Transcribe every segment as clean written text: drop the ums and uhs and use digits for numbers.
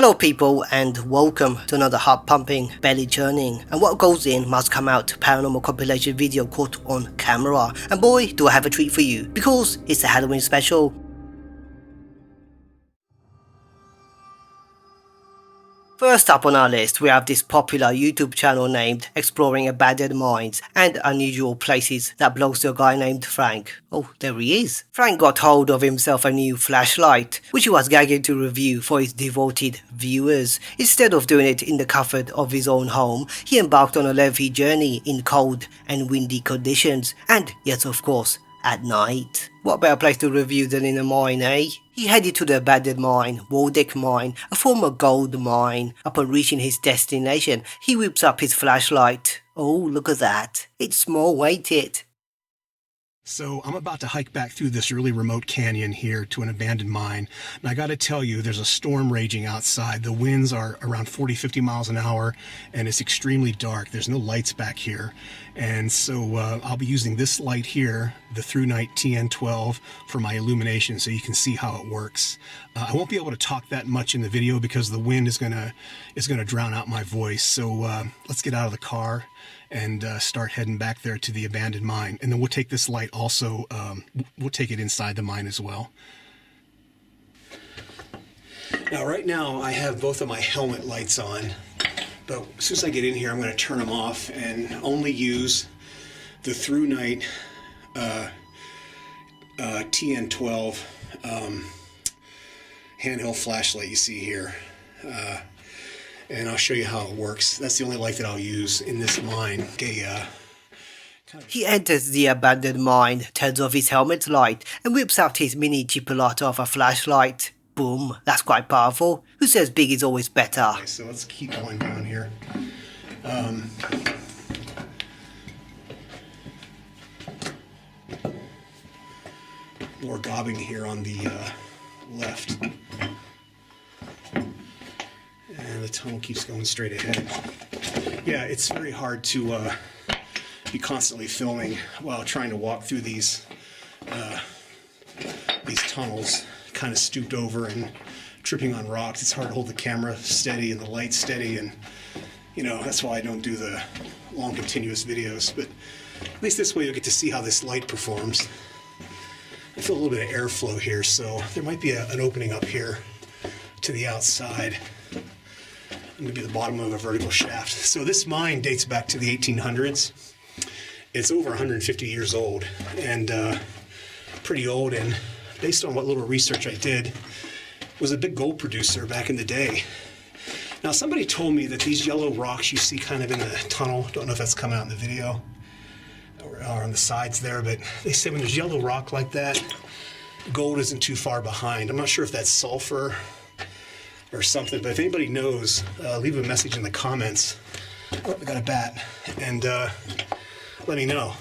Hello people, and welcome to another heart pumping, belly churning, and what goes in must come out paranormal compilation video caught on camera. And boy, do I have a treat for you, because it's a Halloween special. First up on our list, we have this popular YouTube channel named Exploring Abandoned Mines and Unusual Places that belongs to a guy named Frank. Oh, there he is. Frank got hold of himself a new flashlight, which he was gagging to review for his devoted viewers. Instead of doing it in the comfort of his own home, he embarked on a lengthy journey in cold and windy conditions, and yes, of course, at night. What better place to review than in a mine, eh? He headed to the abandoned mine, Waldeck Mine, a former gold mine. Upon reaching his destination, he whips up his flashlight. Oh, look at that. It's small, ain't it? So I'm about to hike back through this really remote canyon here to an abandoned mine. And I got to tell you, there's a storm raging outside. The winds are around 40-50 miles an hour, and it's extremely dark. There's no lights back here. And so I'll be using this light here, the Through Night TN12, for my illumination so you can see how it works. I won't be able to talk that much in the video because the wind is gonna drown out my voice. So let's get out of the car and start heading back there to the abandoned mine. And then we'll take this light also, we'll take it inside the mine as well. Now right now I have both of my helmet lights on, but as soon as I get in here I'm going to turn them off and only use the Through Night TN12 handheld flashlight you see here. And I'll show you how it works. That's the only light that I'll use in this mine. Okay, He enters the abandoned mine, turns off his helmet light, and whips out his mini chipolata of a flashlight. Boom, that's quite powerful. Who says big is always better? Okay, so let's keep going down here. More gobbing here on the left. And the tunnel keeps going straight ahead. Yeah, it's very hard to be constantly filming while trying to walk through these tunnels, kind of stooped over and tripping on rocks. It's hard to hold the camera steady and the light steady, and you know, that's why I don't do the long continuous videos. But at least this way you'll get to see how this light performs. I feel a little bit of airflow here, so there might be an opening up here to the outside. Going to be the bottom of a vertical shaft. So this mine dates back to the 1800s. It's over 150 years old and pretty old, and based on what little research I did, was a big gold producer back in the day. Now somebody told me that these yellow rocks you see kind of in the tunnel, don't know if that's coming out in the video or on the sides there, but they say when there's yellow rock like that, gold isn't too far behind. I'm not sure if that's sulfur or something, but if anybody knows, leave a message in the comments. Oh, I got a bat, and let me know.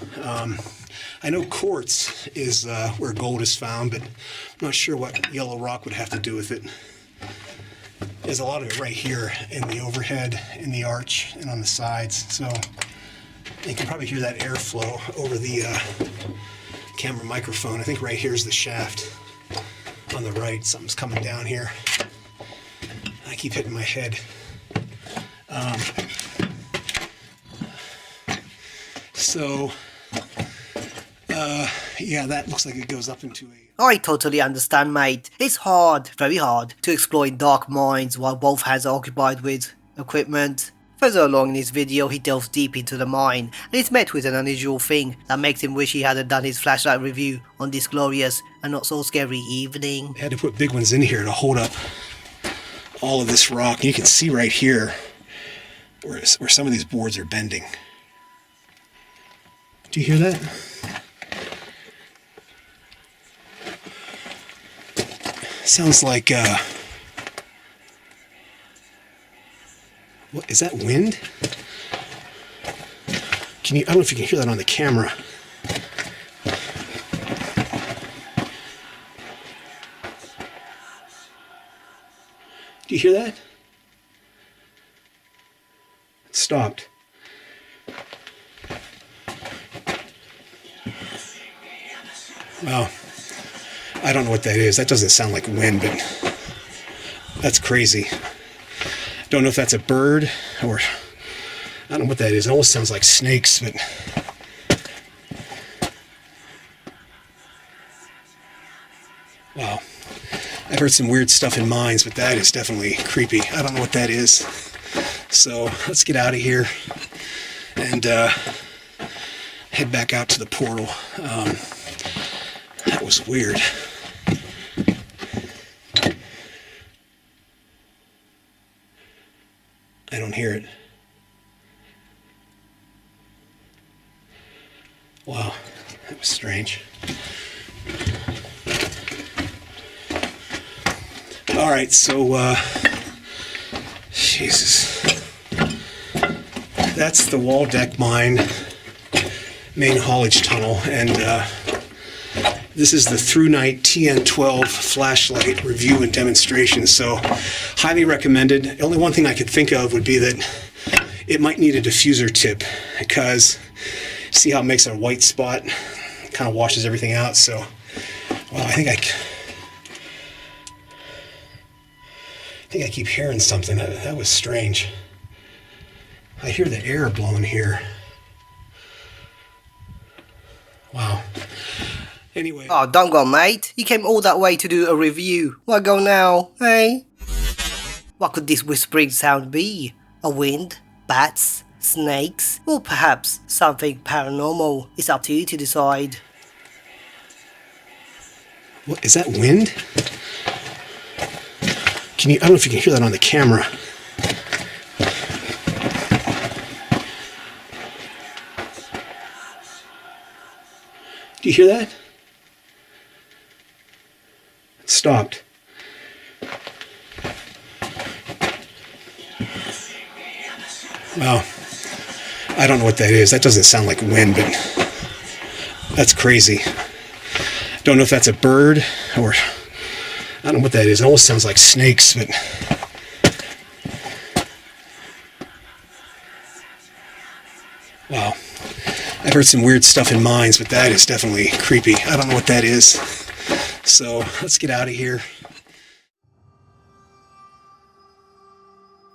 I know quartz is where gold is found, but I'm not sure what yellow rock would have to do with it. There's a lot of it right here in the overhead, in the arch, and on the sides, so you can probably hear that airflow over the camera microphone. I think right here's the shaft on the right. Something's coming down here. I keep hitting my head. Yeah, that looks like it goes up into a... I totally understand, mate. It's hard, very hard, to explore in dark mines while both hands are occupied with equipment. Further along in this video, he delves deep into the mine, and is met with an unusual thing that makes him wish he hadn't done his flashlight review on this glorious and not so scary evening. I had to put big ones in here to hold up all of this rock. And you can see right here where some of these boards are bending. Do you hear that? Sounds like what is that, wind? I don't know if you can hear that on the camera. Do you hear that? It stopped. Well, I don't know what that is. That doesn't sound like wind, but that's crazy. Don't know if that's a bird or I don't know what that is. It almost sounds like snakes, but wow. I've heard some weird stuff in mines, but that is definitely creepy. I don't know what that is. So let's get out of here and head back out to the portal. That was weird. I don't hear it. Wow, that was strange. All right, so Jesus, that's the wall deck mine main haulage tunnel, and this is the Through Night TN12 flashlight review and demonstration. So highly recommended. The only one thing I could think of would be that it might need a diffuser tip, because see how it makes a white spot, kind of washes everything out. So well, I think I keep hearing something. That was strange. I hear the air blowing here. Wow. Anyway. Oh, don't go, mate. You came all that way to do a review. Why go now, eh? What could this whispering sound be? A wind? Bats? Snakes? Or perhaps something paranormal? It's up to you to decide. What, is that wind? I don't know if you can hear that on the camera. Do you hear that? It stopped. Well, I don't know what that is. That doesn't sound like wind, but that's crazy. Don't know if that's a bird or I don't know what that is. It almost sounds like snakes, but wow. I've heard some weird stuff in mines, but that is definitely creepy. I don't know what that is. So let's get out of here.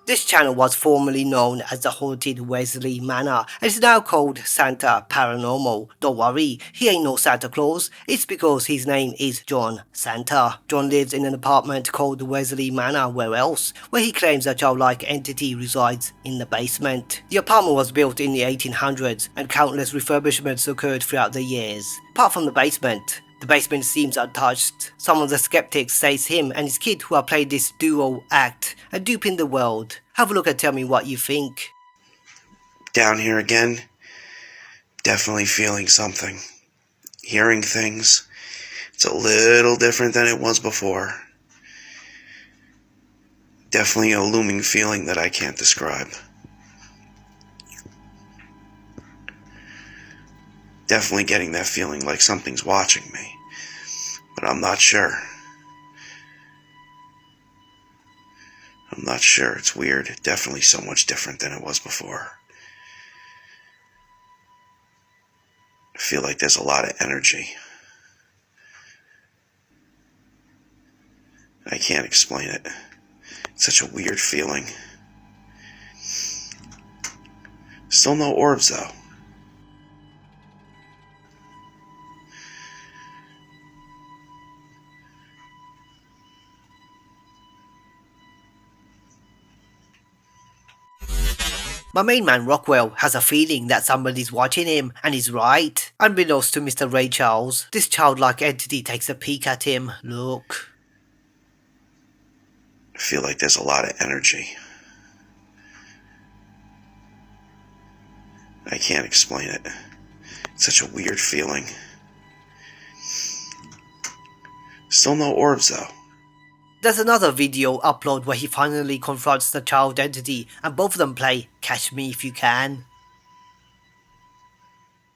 This channel was formerly known as the Haunted Wesley Manor and is now called Santa Paranormal. Don't worry, he ain't no Santa Claus, it's because his name is John Santa. John lives in an apartment called Wesley Manor, where else, where he claims a childlike entity resides in the basement. The apartment was built in the 1800s and countless refurbishments occurred throughout the years. Apart from the basement seems untouched. Some of the skeptics say it's him and his kid who have played this duo act and duping the world. Have a look and tell me what you think. Down here again, definitely feeling something. Hearing things. It's a little different than it was before. Definitely a looming feeling that I can't describe. Definitely getting that feeling like something's watching me, but I'm not sure. I'm not sure. It's weird. Definitely so much different than it was before. I feel like there's a lot of energy. I can't explain it. It's such a weird feeling. Still no orbs though. My main man Rockwell has a feeling that somebody's watching him, and he's right. Unbeknownst to Mr. Ray Charles, this childlike entity takes a peek at him. Look. I feel like there's a lot of energy. I can't explain it. It's such a weird feeling. Still no orbs though. There's another video upload where he finally confronts the child entity and both of them play Catch Me If You Can.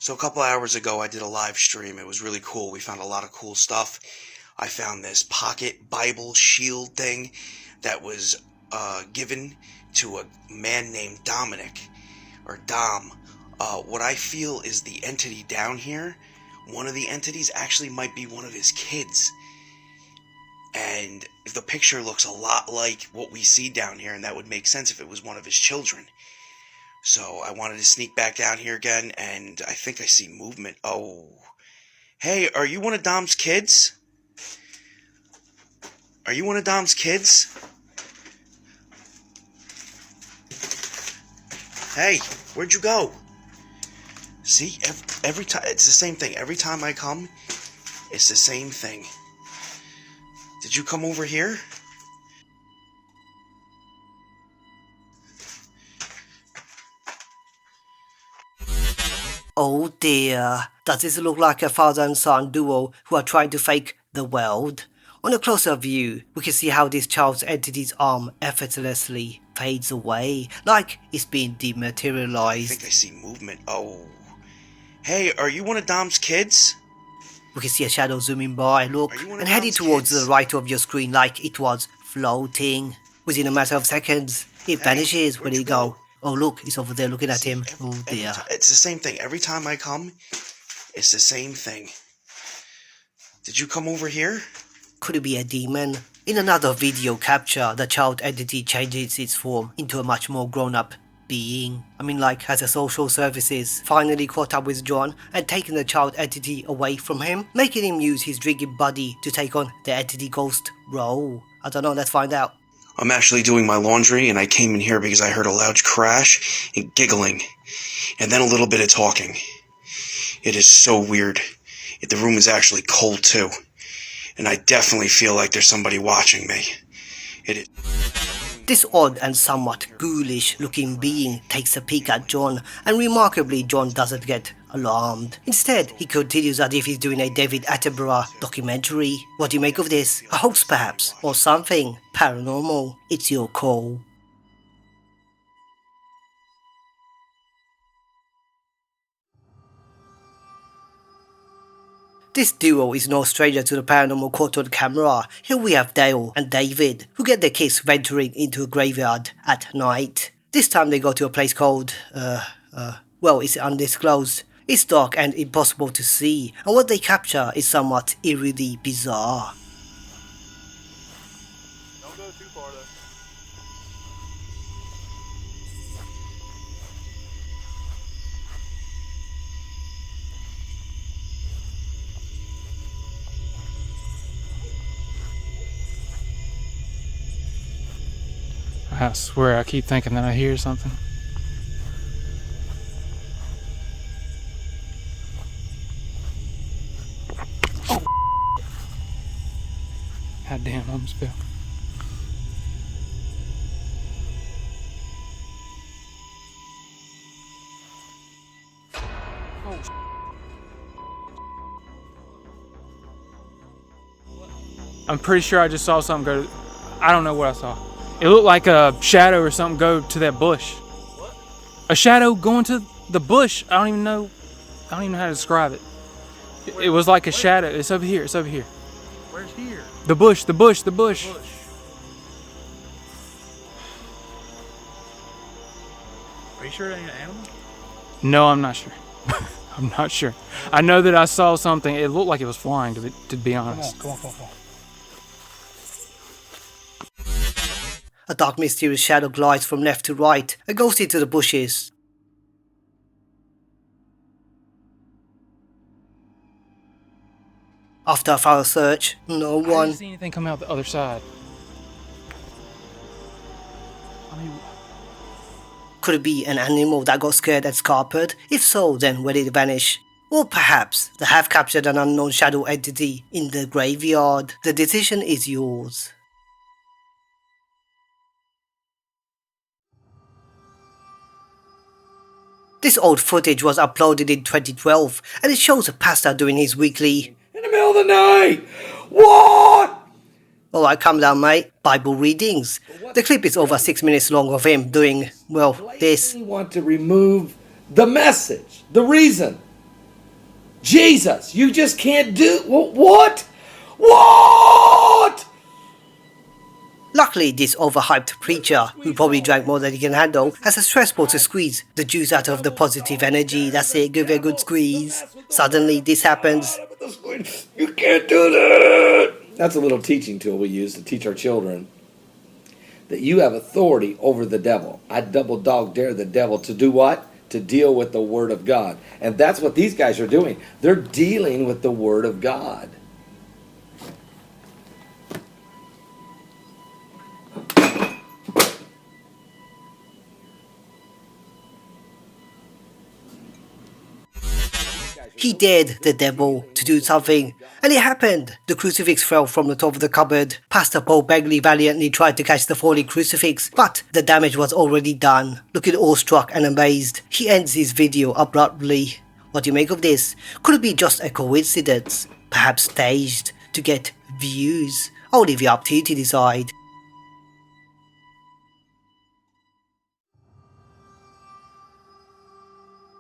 So a couple hours ago I did a live stream. It was really cool. We found a lot of cool stuff. I found this pocket Bible shield thing that was given to a man named Dominic, or Dom. What I feel is the entity down here, one of the entities actually might be one of his kids. And the picture looks a lot like what we see down here, and that would make sense if it was one of his children. So I wanted to sneak back down here again, and I think I see movement. Oh. Hey, are you one of Dom's kids? Are you one of Dom's kids? Hey, where'd you go? See, every time, it's the same thing. Every time I come, it's the same thing. Did you come over here? Oh dear, does this look like a father and son duo who are trying to fake the world? On a closer view, we can see how this child's entity's arm effortlessly fades away, like it's being I dematerialized. think I see movement. Oh. Hey, are you one of Dom's kids? We can see a shadow zooming by, look, Are you one of and heading Dom's towards kids? the right of your screen like it was floating. Within a matter of seconds, it vanishes. Where where'd did you it go? go? Oh look, it's over there looking at him. Oh dear. It's the same thing. Every time I come, it's the same thing. Did you come over here? Could it be a demon? In another video capture, the child entity changes its form into a much more grown-up being. I mean, like, has the social services finally caught up with John and taken the child entity away from him, making him use his drinking buddy to take on the entity ghost role? I don't know, let's find out. I'm actually doing my laundry, and I came in here because I heard a loud crash and giggling, and then a little bit of talking. It is so weird. The room is actually cold, too. And I definitely feel like there's somebody watching me. It is... This odd and somewhat ghoulish looking being takes a peek at John, and remarkably John doesn't get alarmed. Instead, he continues as if he's doing a David Attenborough documentary. What do you make of this? A hoax perhaps? Or something paranormal? It's your call. This duo is no stranger to the paranormal caught on camera. Here we have Dale and David, who get their kids venturing into a graveyard at night. This time they go to a place called, well, it's undisclosed. It's dark and impossible to see, and what they capture is somewhat eerily bizarre. Don't go too far though. I swear I keep thinking that I hear something. Oh! God damn, I almost fell. I'm pretty sure I just saw something go. I don't know what I saw. It looked like a shadow or something go to that bush. What? A shadow going to the bush. I don't even know how to describe it. It was like a shadow. It's over here. It's over here. Where's here? The bush. The bush. The bush. Bush. Are you sure it ain't an animal? No, I'm not sure. I'm not sure. I know that I saw something. It looked like it was flying. To be honest. Come on. A dark mysterious shadow glides from left to right and goes into the bushes. After a thorough search, no I one. didn't see anything come out the other side. I mean, Could it be an animal that got scared and scarpered? If so, then where did it vanish? Or perhaps they have captured an unknown shadow entity in the graveyard. The decision is yours. This old footage was uploaded in 2012 and it shows a pastor doing his weekly In the middle of the night! What? alright, calm down mate, Bible readings. The clip is over 6 minutes long of him doing, well, this. We want to remove the message, the reason. Jesus, you just can't do... What? What? Luckily, this overhyped preacher, who probably drank more than he can handle, has a stress ball to squeeze the juice out of the positive energy. That's it, give it a good squeeze. Suddenly, this happens. You can't do that! That's a little teaching tool we use to teach our children that you have authority over the devil. I double dog dare the devil to do what? To deal with the Word of God. And that's what these guys are doing. They're dealing with the Word of God. He dared the devil to do something, and it happened. The crucifix fell from the top of the cupboard. Pastor Paul Begley valiantly tried to catch the falling crucifix, but the damage was already done. Looking awestruck and amazed, he ends his video abruptly. What do you make of this? Could it be just a coincidence? Perhaps staged to get views? I'll leave it up to you to decide.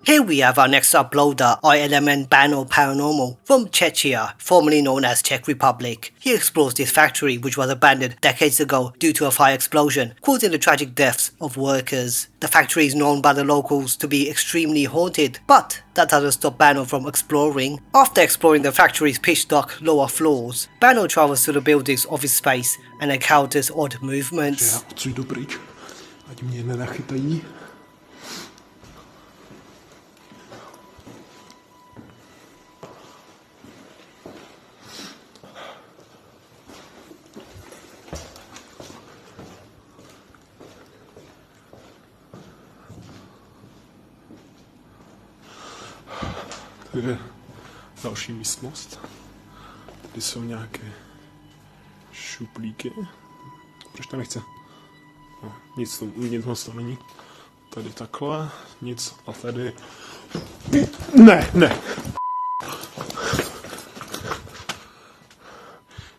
Here we have our next uploader, ILMN Bahno Paranormal, from Czechia, formerly known as Czech Republic. He explores this factory which was abandoned decades ago due to a fire explosion, causing the tragic deaths of workers. The factory is known by the locals to be extremely haunted, but that doesn't stop Bahno from exploring. After exploring the factory's pitch dark lower floors, Bahno travels to the building's office space and encounters odd movements. Tady je další místnost. Tady jsou nějaké šuplíky. Proč to nechce? No, nic moc to není. Tady takhle, nic a tady... Ne!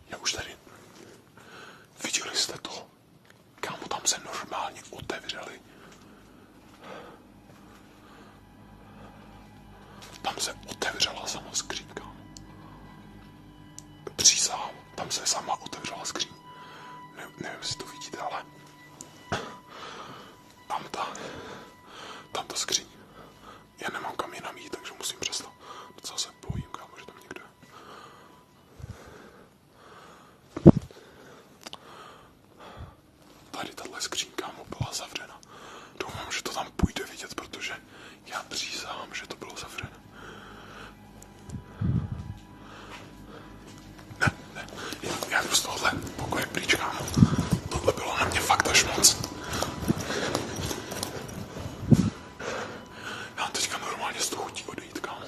Já už tady... Viděli jste to? Kámo, tam se normálně otevřeli. Tam se otevřela sama skřínka. Přísahám, tam se sama otevřela skříň. Nevím, jestli to vidíte, ale... Tam ta skříň. Já nemám kam jinam jít, takže musím přestat. Docela se bojím, kámo, že tam někdo je. Tady tahle skřínka mu byla zavřena. Doufám, že to tam půjde vidět, protože já přísahám, že to bylo zavřené. Ne, já jdu z tohohle pokoje pryč, kámo. Tohle bylo na mě fakt až moc. Já teďka normálně z toho chutí odejít, kámo.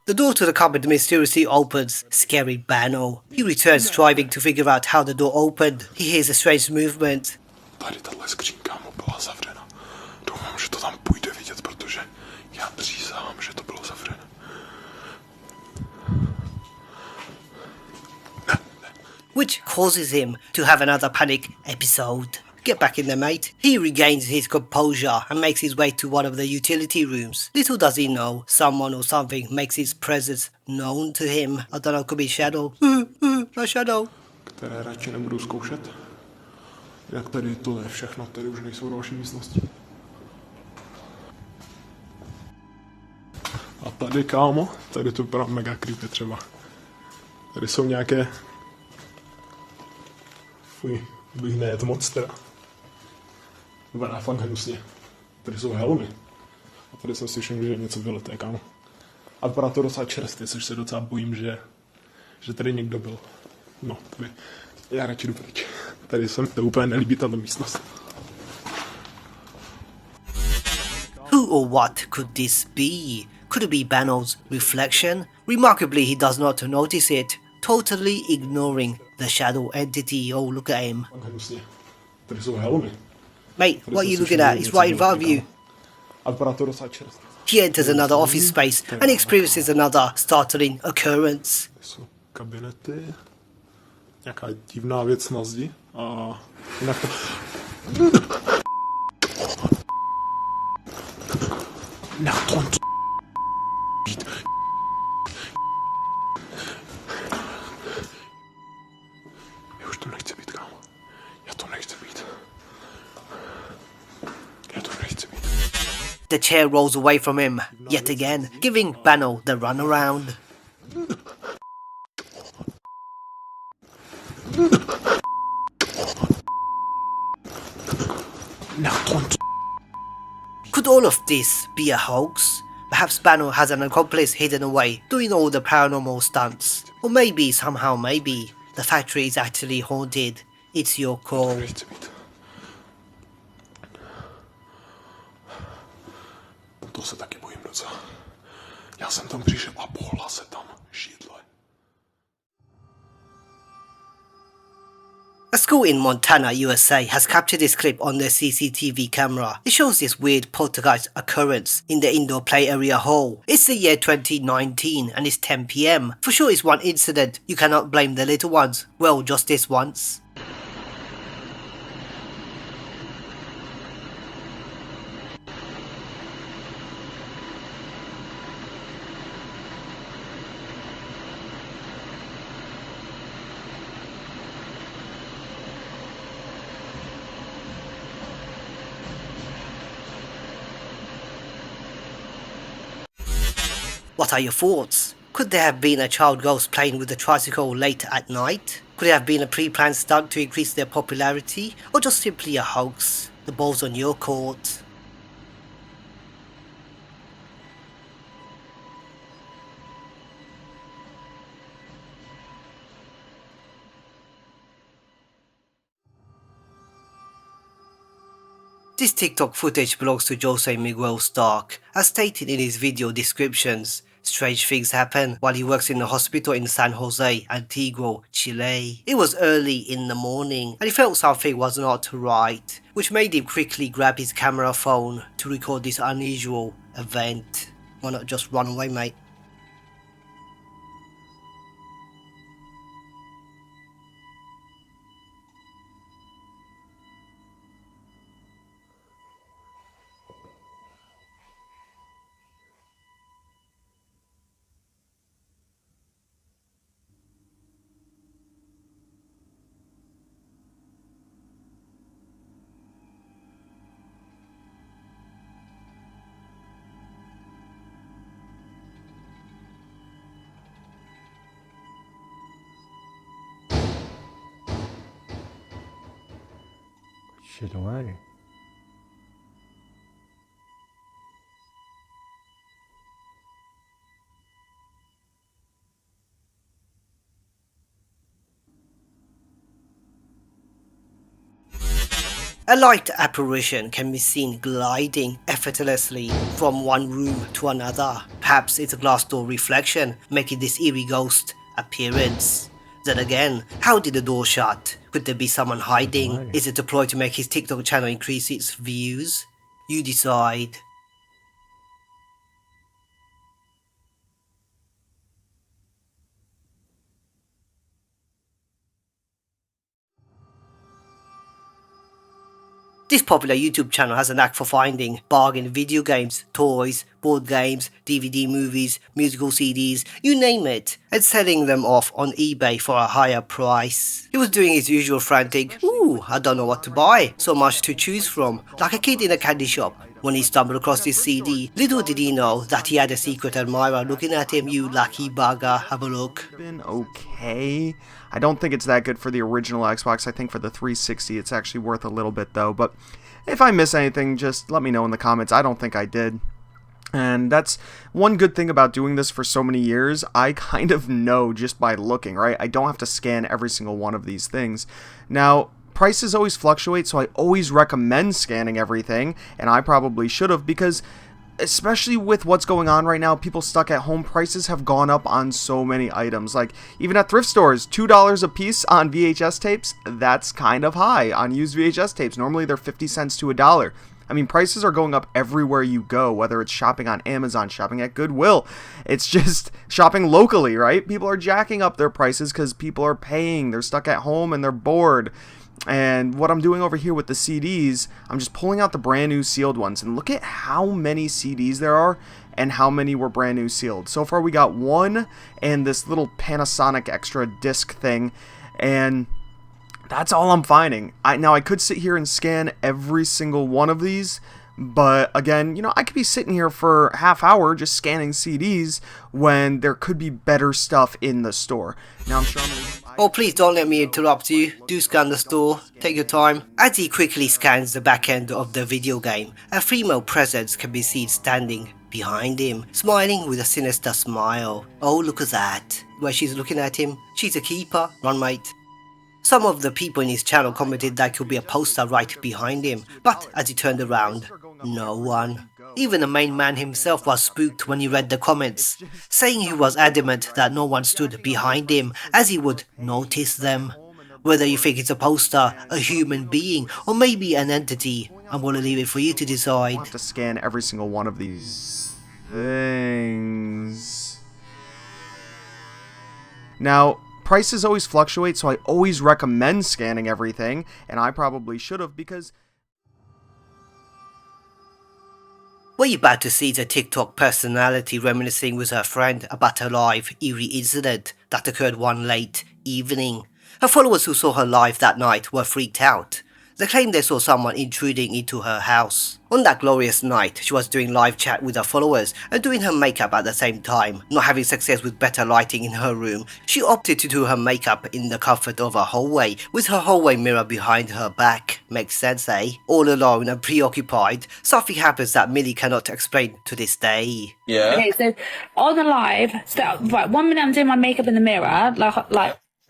The door to the cupboard mysteriously opens, scaring Bahno. He returns striving to figure out how the door opened. He hears a strange movement. Tady tahle skřínka mu byla zavřena. Doufám, že to tam půjde vidět, protože já přísahám, že to bylo zavřené. Ne. Which causes him to have another panic episode. Get back in there, mate. He regains his composure and makes his way to one of the utility rooms. Little does he know, someone or something makes his presence known to him. I don't know, it could be Shadow. My Shadow. Které radši nebudu zkoušet. Jak tady to je všechno, tady už nejsou další místnosti. A tady, kámo, tady to vypadá mega creepy třeba. Tady jsou nějaké... Fuj, bych nejet moc teda. Vypadá fakt hnusně. Tady jsou helmy. A tady jsem si všiml, že něco vyleté, kámo. A vypadá to docela čerstvě, což se docela bojím, že tady někdo byl. No, tady... Já radši jdu pryč. Tady se mi to úplně nelíbí, tato místnost. Who or what could this be? Could it be Bahno's reflection? Remarkably, he does not notice it, totally ignoring the shadow entity. Oh, look at him. Hnusně. Tady jsou helmy. Mate, what are you looking at? It's right in front of you. A vypadá to docela čerstvě. He enters another office space and experiences another startling occurrence. Tady jsou kabinety. Nějaká divná věc na zdi. A jinak to... Na tom to... být. Já už to nechci být, kámo. Já to nechci být. The chair rolls away from him, yet again, giving Bahno the runaround. Could all of this be a hoax? Perhaps Bahno has an accomplice hidden away, doing all the paranormal stunts. Or maybe, somehow maybe, the factory is actually haunted. It's your call. To se taky bojím docela. Já jsem tam přišel a pohla se tam židle. A school in Montana, USA has captured this clip on their CCTV camera. It shows this weird poltergeist occurrence in the indoor play area hall. It's the year 2019 and it's 10 PM. For sure it's one incident, you cannot blame the little ones. Well, just this once. What are your thoughts? Could there have been a child ghost playing with a tricycle late at night? Could it have been a pre-planned stunt to increase their popularity? Or just simply a hoax? The ball's on your court. This TikTok footage belongs to josemiguelstark. As stated in his video descriptions, strange things happen while he works in a hospital in San Jose, Antigua, Chile. It was early in the morning and he felt something was not right, which made him quickly grab his camera phone to record this unusual event. Why not just run away, mate? Shit, alright. A light apparition can be seen gliding effortlessly from one room to another. Perhaps it's a glass door reflection making this eerie ghost appearance. Then again, how did the door shut? Could there be someone hiding? Is it a ploy to make his TikTok channel increase its views? You decide. This popular YouTube channel has a knack for finding bargain video games, toys, board games, DVD movies, musical CDs, you name it, and selling them off on eBay for a higher price. He was doing his usual frantic, ooh, I don't know what to buy, so much to choose from, like a kid in a candy shop. When he stumbled across this CD, little did he know that he had a secret admirer looking at him, you lucky bugger. Have a look. Been okay. I don't think it's that good for the original Xbox. I think for the 360 it's actually worth a little bit though, but if I miss anything, just let me know in the comments. I don't think I did. And that's one good thing about doing this for so many years. I kind of know just by looking, right? I don't have to scan every single one of these things. Now, prices always fluctuate, so I always recommend scanning everything, and I probably should have, because especially with what's going on right now, people stuck at home, prices have gone up on so many items. Like, even at thrift stores, $2 a piece on VHS tapes, that's kind of high on used VHS tapes. Normally they're 50 cents to $1. I mean, prices are going up everywhere you go, whether it's shopping on Amazon, shopping at Goodwill. It's just shopping locally, right? People are jacking up their prices because people are paying. They're stuck at home and they're bored. And what I'm doing over here with the CDs, I'm just pulling out the brand new sealed ones. And look at how many CDs there are and how many were brand new sealed. So far we got one and this little Panasonic extra disc thing. And that's all I'm finding. Now I could sit here and scan every single one of these, But again, I could be sitting here for a half hour just scanning CDs when there could be better stuff in the store. Now I'm sure I'm gonna... Oh, please don't let me interrupt you. Do scan the store. Take your time. As he quickly scans the back end of the video game, a female presence can be seen standing behind him, smiling with a sinister smile. Oh, look at that. Where she's looking at him. She's a keeper, run mate. Some of the people in his channel commented that could be a poster right behind him, but as he turned around, no one. Even the main man himself was spooked when he read the comments, saying he was adamant that no one stood behind him as he would notice them. Whether you think it's a poster, a human being, or maybe an entity, I'm gonna leave it for you to decide. I have to scan every single one of these things. Now, prices always fluctuate, so I always recommend scanning everything, and I probably should have because... What you're about to see is a TikTok personality reminiscing with her friend about a live, eerie incident that occurred one late evening. Her followers who saw her live that night were freaked out. They claimed they saw someone intruding into her house. On that glorious night, she was doing live chat with her followers and doing her makeup at the same time. Not having success with better lighting in her room, she opted to do her makeup in the comfort of her hallway, with her hallway mirror behind her back. Makes sense, eh? All alone and preoccupied, something happens that Millie cannot explain to this day. Yeah. Okay, so on the live, right, 1 minute I'm doing my makeup in the mirror,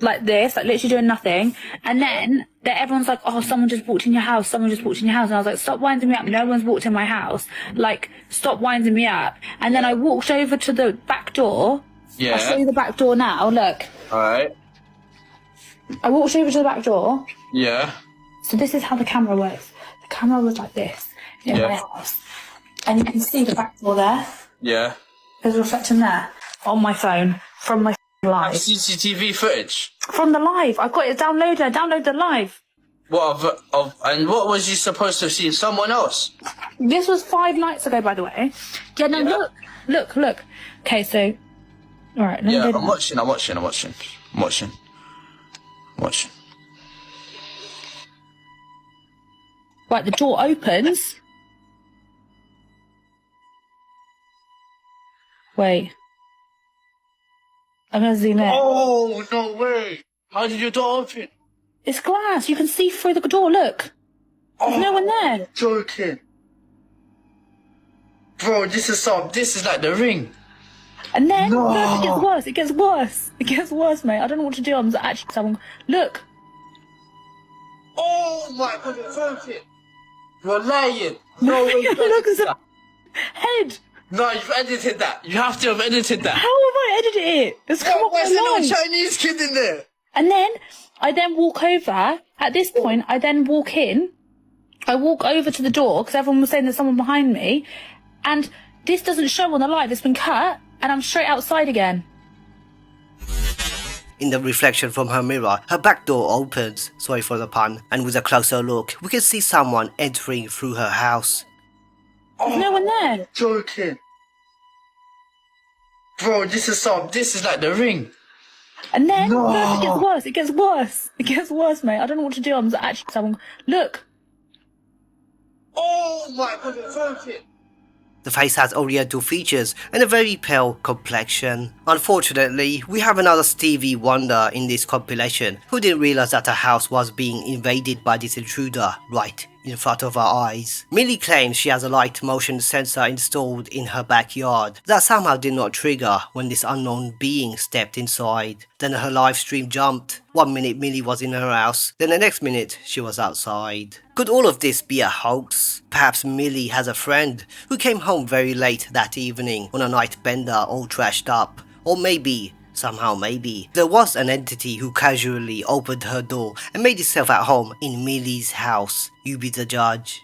like this, like literally doing nothing, and then everyone's like, oh, someone just walked in your house, and I was like, stop winding me up, no one's walked in my house, like, stop winding me up. And then I walked over to the back door. Yeah. I'll show you the back door now, look. Alright. I walked over to the back door. Yeah. So this is how the camera works. The camera was like this in my house, and you can see the back door there. Yeah. There's a reflection there on my phone from my live. CCTV footage? From the live. I've got it downloaded. I downloaded the live. What, and what was you supposed to have seen? Someone else? This was 5 nights ago, by the way. Yeah, no, look. Okay, so... Alright, yeah, I'm watching. Right, the door opens. Wait. I'm gonna zoom in. Oh, no way! How did your door open? It's glass. You can see through the door. Look. There's no one there. You're joking. Bro, this is like the Ring. And then, look, it gets worse, mate. I don't know what to do. I'm actually someone. Look. Oh my god, it's open. You're lying. No way. Look, there's a head. No, you've edited that. You have to have edited that. How have I edited it? It's come up with no Chinese kid in there. And then I walk over. At this point, I then walk in. I walk over to the door because everyone was saying there's someone behind me, and this doesn't show on the live. It's been cut, and I'm straight outside again. In the reflection from her mirror, her back door opens, sorry for the pun, and with a closer look, we can see someone entering through her house. There's no one there. You're joking. Bro, this is like the Ring. And then, look, it gets worse, mate. I don't know what to do. I'm actually someone. Look. Oh my god, it's open. The face has oriental features and a very pale complexion. Unfortunately, we have another Stevie Wonder in this compilation who didn't realize that her house was being invaded by this intruder right in front of her eyes. Millie claims she has a light motion sensor installed in her backyard that somehow did not trigger when this unknown being stepped inside. Then her live stream jumped. 1 minute Millie was in her house, then the next minute she was outside. Could all of this be a hoax? Perhaps Millie has a friend who came home very late that evening on a night bender all trashed up. Or maybe, somehow maybe, there was an entity who casually opened her door and made itself at home in Millie's house. You be the judge.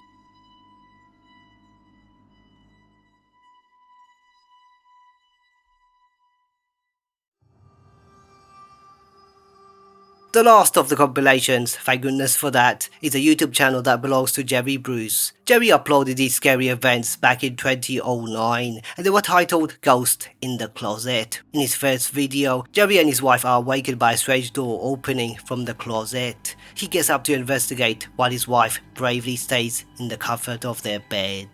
The last of the compilations, thank goodness for that, is a YouTube channel that belongs to Jerry Bruce. Jerry uploaded these scary events back in 2009 and they were titled Ghost in the Closet. In his first video, Jerry and his wife are awakened by a strange door opening from the closet. He gets up to investigate while his wife bravely stays in the comfort of their bed.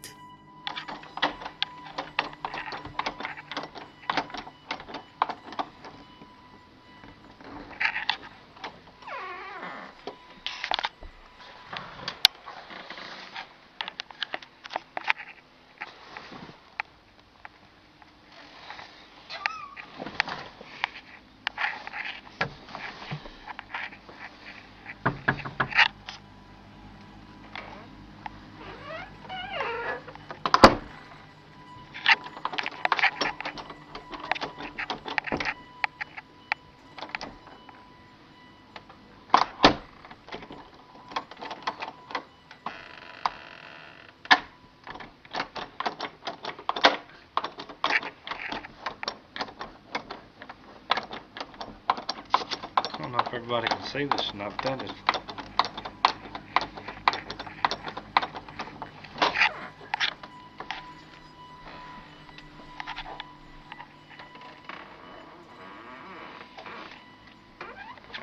I don't know if everybody can see this, and I've done it.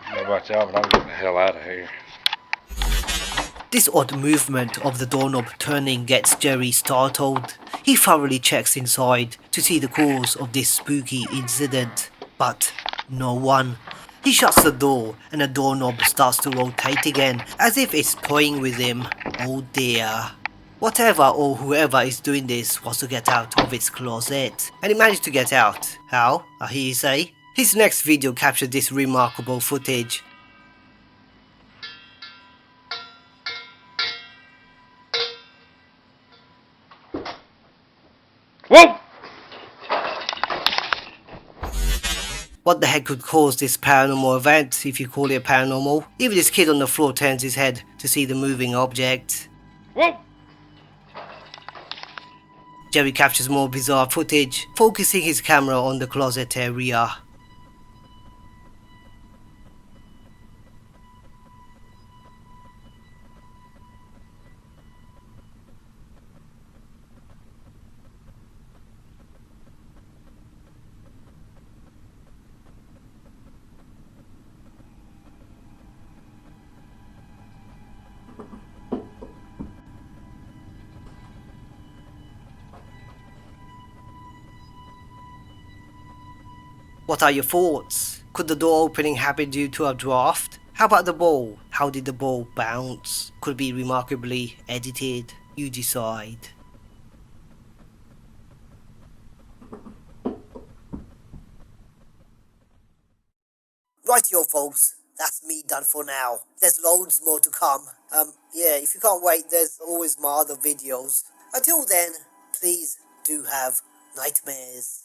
I don't know about y'all, but I'm getting the hell out of here. This odd movement of the doorknob turning gets Jerry startled. He thoroughly checks inside to see the cause of this spooky incident, but no one. He shuts the door and the doorknob starts to rotate again as if it's toying with him. Oh dear. Whatever or whoever is doing this wants to get out of its closet, and he managed to get out. How? I hear you say? His next video captured this remarkable footage. Whoa! What the heck could cause this paranormal event, if you call it paranormal? Even this kid on the floor turns his head to see the moving object. Whoa! Jerry captures more bizarre footage, focusing his camera on the closet area. What are your thoughts? Could the door opening happen due to a draft? How about the ball? How did the ball bounce? Could be remarkably edited. You decide. Rightio folks, that's me done for now. There's loads more to come. Yeah, if you can't wait, there's always my other videos. Until then, please do have nightmares.